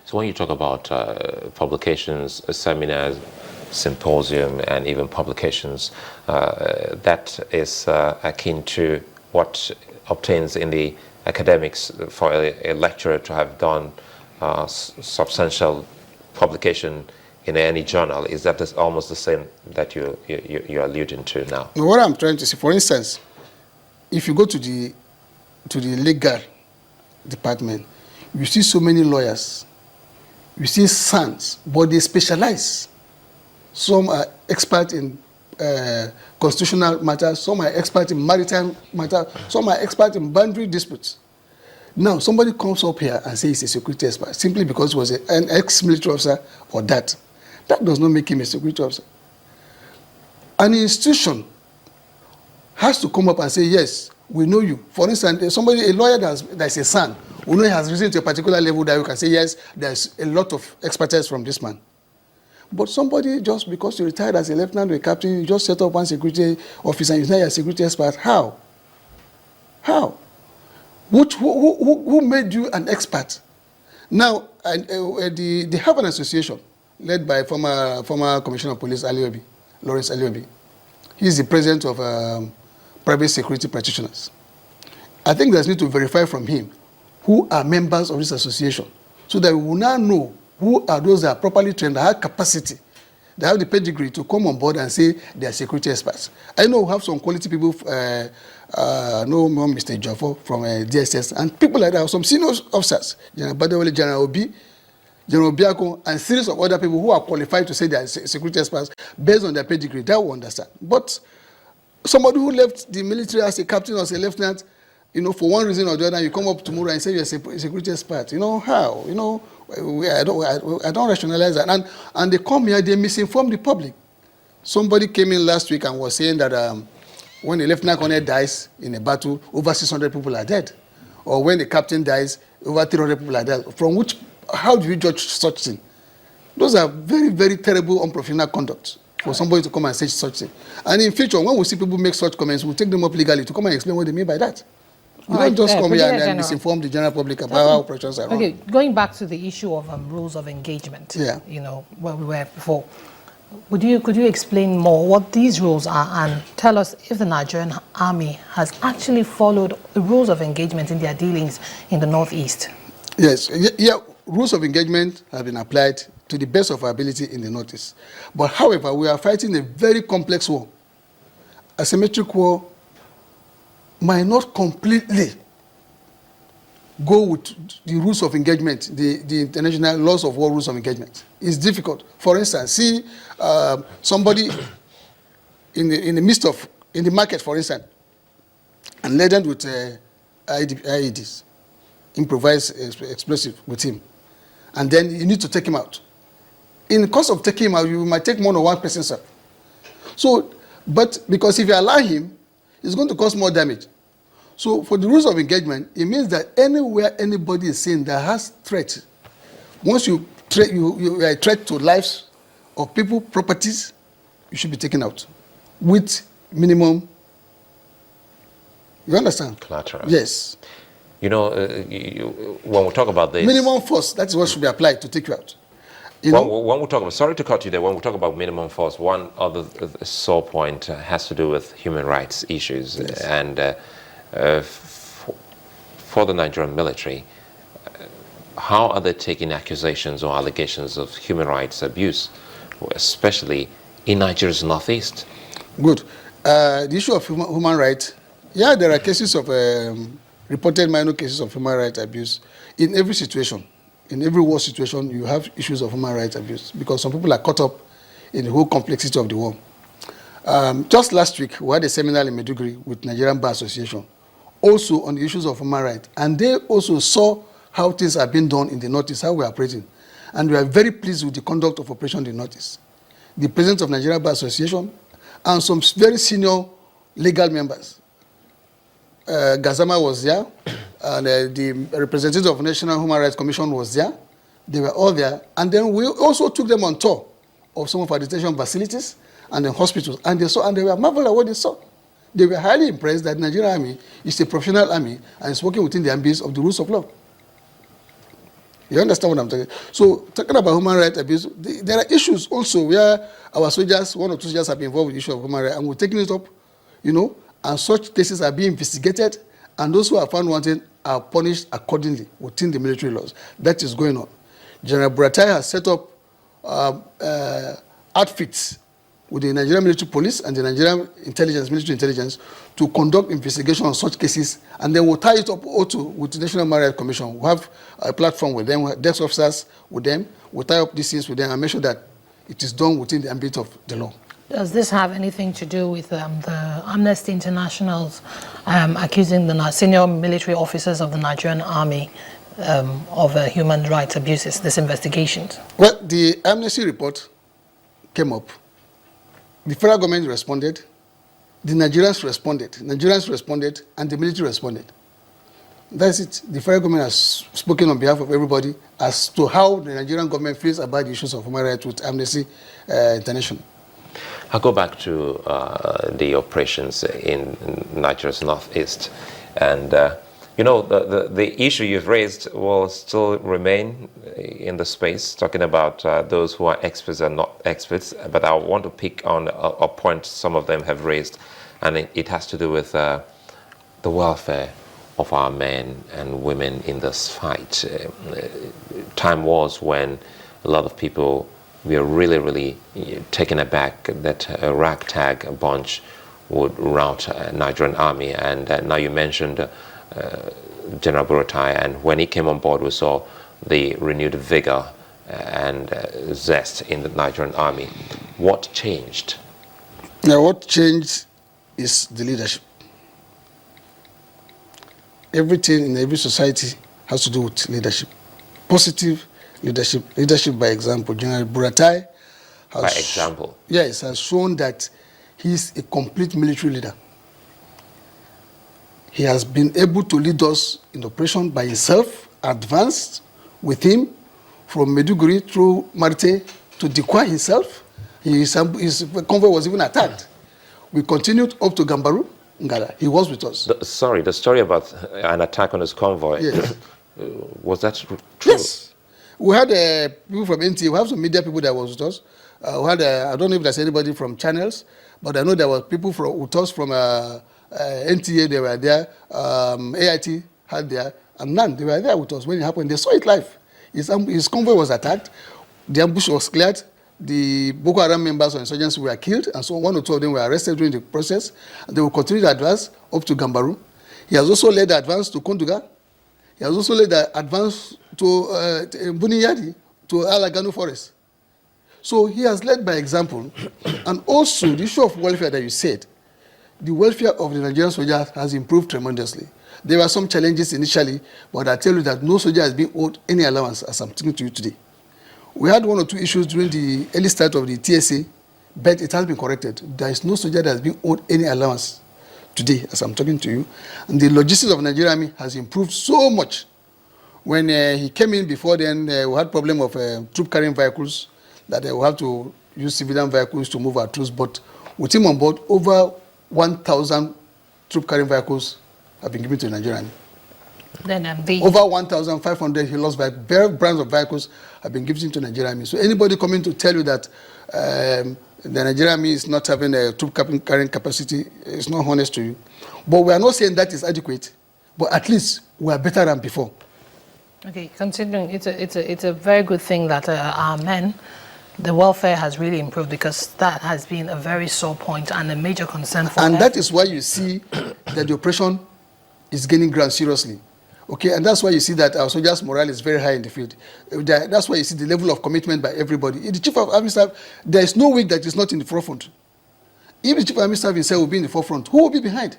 So when you talk about publications, seminars, symposium, and even publications, that is akin to what obtains in the academics for a lecturer to have done substantial publication in any journal. Is that almost the same that you're alluding to now? Now, what I'm trying to say, for instance, if you go to the legal department, you see so many lawyers, you see sons, but they specialize. Some are expert in constitutional matters, some are expert in maritime matters, some are expert in boundary disputes. Now, somebody comes up here and says he's a security expert simply because he was an ex-military officer or that. That does not make him a security officer. An institution has to come up and say, yes, we know you. For instance, a lawyer that's a son, we know he has risen to a particular level that you can say, yes, there's a lot of expertise from this man. But somebody, just because you retired as a lieutenant or a captain, you just set up one security office and you say you're a security expert. How? How? Who made you an expert? Now, they have an association led by former Commissioner of Police Lawrence Aliobi. He's the president of private security practitioners. I think there's need to verify from him who are members of this association so that we will now know who are those that are properly trained, that have capacity, that have the pedigree to come on board and say they are security experts. I know we have some quality people, Mr. Joffo from DSS, and people like that, some senior officers, General Badawale, General Obi, General Biako, and series of other people who are qualified to say they are security experts based on their pedigree. That we understand. But somebody who left the military as a captain or as a lieutenant, for one reason or the other, you come up tomorrow and say you're a security expert. How? I don't rationalize that. And they come here, they misinform the public. Somebody came in last week and was saying that when a lieutenant colonel dies in a battle, over 600 people are dead. Or when the captain dies, over 300 people are dead. How do you judge such thing? Those are very, very terrible, unprofessional conduct for somebody to come and say such thing. And in future, when we see people make such comments, we'll take them up legally to come and explain what they mean by that. You don't just come here and then misinform the general public about how operations are run. Okay, going back to the issue of rules of engagement, yeah. Where we were before, could you explain more what these rules are and tell us if the Nigerian Army has actually followed the rules of engagement in their dealings in the Northeast? Yes, yeah, rules of engagement have been applied to the best of our ability in the Northeast. But however, we are fighting a very complex war. Asymmetric war might not completely go with the rules of engagement, the international laws of war rules of engagement. It's difficult. For instance, see somebody in the market, for instance, and laden with IEDs, improvised explosive with him, and then you need to take him out. In the course of taking him out, you might take more than one person, sir. So, but because if you allow him, it's going to cause more damage. So for the rules of engagement, it means that anywhere anybody is seen that has threat, once you are a threat to lives of people, properties, you should be taken out with minimum. You understand? Collateral. Yes. When we talk about this, minimum force, that is what should be applied to take you out. When we talk about, sorry to cut you there, when we talk about minimum force, one other sore point has to do with human rights issues. Yes. And for the Nigerian military, how are they taking accusations or allegations of human rights abuse, especially in Nigeria's Northeast? Good. The issue of human rights, yeah, there are cases of reported minor cases of human rights abuse. In every situation, in every war situation, you have issues of human rights abuse because some people are caught up in the whole complexity of the war. Just last week, we had a seminar in Maiduguri with Nigerian Bar Association, also on the issues of human rights. And they also saw how things are being done in the Northeast, how we are operating. And we are very pleased with the conduct of operation in the Northeast. The president of Nigerian Bar Association and some very senior legal members. Gazama was there, and the representative of National Human Rights Commission was there. They were all there. And then we also took them on tour of some of our detention facilities and the hospitals. And they saw, and they were marveled at what they saw. They were highly impressed that the Nigerian Army is a professional army and is working within the ambits of the rules of law. You understand what I'm saying? So, talking about human rights abuse, there are issues also where our soldiers, 1 or 2 soldiers have been involved with the issue of human rights, and we're taking it up, and such cases are being investigated, and those who are found wanted are punished accordingly within the military laws. That is going on. General Buratai has set up outfits with the Nigerian military police and the Nigerian military intelligence, to conduct investigation on such cases, and then we'll tie it up also with the National Human Rights Commission. We'll have a platform with them, desk officers with them, we'll tie up these things with them and make sure that it is done within the ambit of the law. Does this have anything to do with the Amnesty International's accusing the senior military officers of the Nigerian Army of human rights abuses, these investigations? Well, the Amnesty report came up. The federal government responded, the Nigerians responded, and the military responded. That's it. The federal government has spoken on behalf of everybody as to how the Nigerian government feels about the issues of human rights with Amnesty International. I'll go back to the operations in Nigeria's northeast. And, the issue you've raised will still remain in the space, talking about those who are experts and not experts. But I want to pick on a point some of them have raised, and it has to do with the welfare of our men and women in this fight. Time was when a lot of people were really, really taken aback that a ragtag bunch would rout Nigerian army. And now you mentioned General Buratai, and when he came on board, we saw the renewed vigor and zest in the Nigerian army. What changed? Now, what changed is the leadership. Everything in every society has to do with leadership. Positive leadership by example. General Buratai has shown that he's a complete military leader. He has been able to lead us in operation by himself, advanced with him from Maiduguri through Marte to Dikwa himself. His convoy was even attacked. We continued up to Gambaru, Ngala. He was with us. The story about an attack on his convoy, yes. Was that true? Yes. We had people from NTA, we have some media people that was with us. We had, I don't know if there's anybody from channels, but I know there were people with us from NTA, they were there, AIT had there, and none, they were there with us when it happened. They saw it live. His convoy was attacked, the ambush was cleared, the Boko Haram members or insurgents were killed, and so 1 or 2 of them were arrested during the process, and they will continue to advance up to Gambaru. He has also led the advance to Konduga. He has also led the advance to Buniyadi, to Alaganu Forest. So he has led by example, and also the issue of welfare that you said, the welfare of the Nigerian soldiers has improved tremendously. There were some challenges initially, but I tell you that no soldier has been owed any allowance as I'm talking to you today. We had 1 or 2 issues during the early start of the TSA, but it has been corrected. There is no soldier that has been owed any allowance today as I'm talking to you. And the logistics of the Nigerian Army has improved so much. When he came in before then, we had problem of troop carrying vehicles, that we have to use civilian vehicles to move our troops. But with him on board, over 1,000 troop carrying vehicles have been given to the Nigerian Army. Then over 1,500 Hilos brands of vehicles have been given to the Nigerian Army. So anybody coming to tell you that the Nigerian Army is not having a troop carrying capacity is not honest to you. But we are not saying that is adequate, but at least we are better than before. Okay, considering it's a very good thing that our men, the welfare has really improved, because that has been a very sore point and a major concern for And that is why you see that the operation is gaining ground seriously. Okay, and that's why you see that our soldiers' morale is very high in the field. That's why you see the level of commitment by everybody. The Chief of Army Staff, there is no week that is not in the forefront. If the Chief of Army Staff himself will be in the forefront, who will be behind?